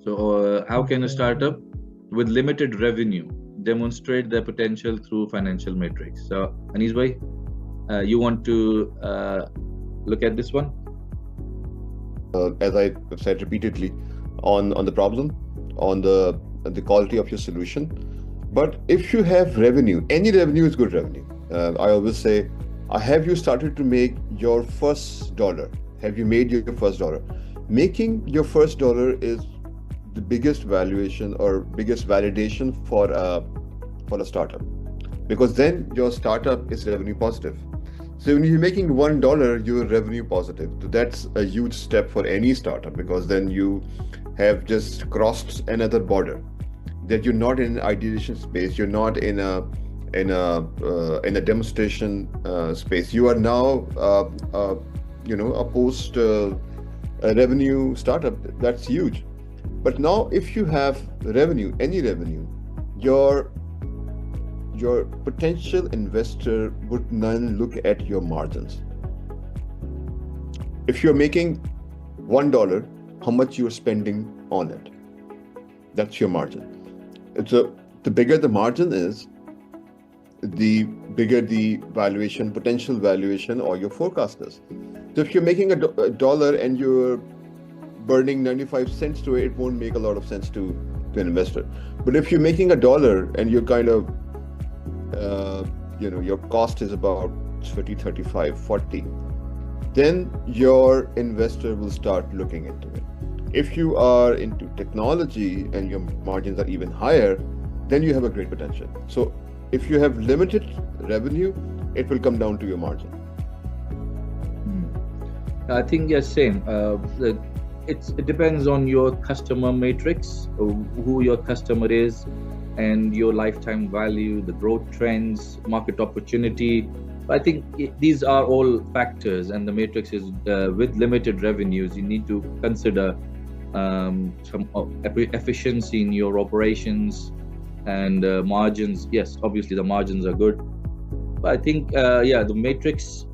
So, how can a startup with limited revenue demonstrate their potential through financial metrics? So, Anis bhai, you want to look at this one? As I have said repeatedly, on the problem, on the quality of your solution. But if you have revenue, any revenue is good revenue. I always say, have you started to make your first dollar? Have you made your first dollar? Making your first dollar is the biggest valuation or biggest validation for a startup, because then your startup is revenue positive. So when you're making $1, you're revenue positive. So that's a huge step for any startup, because then you have just crossed another border. That you're not in an ideation space. You're not in a demonstration space. You are now a post revenue startup. That's huge. But now, if you have revenue, any revenue, your potential investor would then look at your margins. If you're making $1, how much you're spending on it. That's your margin. So the bigger the margin is, the bigger the valuation, potential valuation, or your forecast is. So if you're making a dollar and you're burning 95 cents to it, it won't make a lot of sense to an investor. But if you're making a dollar and you're kind of your cost is about 30, 35, 40, then your investor will start looking into it. If you are into technology and your margins are even higher, then you have a great potential. So if you have limited revenue, it will come down to your margin. I think yes, same. It depends on your customer matrix, who your customer is, and your lifetime value, the growth trends, market opportunity. I think these are all factors, and the matrix is with limited revenues, you need to consider some efficiency in your operations and margins. Yes, obviously the margins are good, but I think the matrix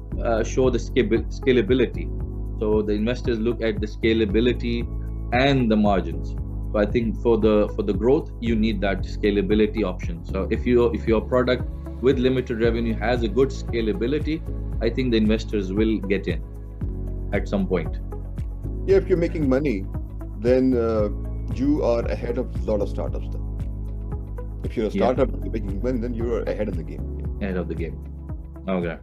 show the scalability. So the investors look at the scalability and the margins. So I think for the growth, you need that scalability option. So if your product with limited revenue has a good scalability, I think the investors will get in at some point. Yeah, if you're making money, then you are ahead of a lot of startups. Then, if you're a startup making money, then you are ahead of the game. Ahead of the game. Okay.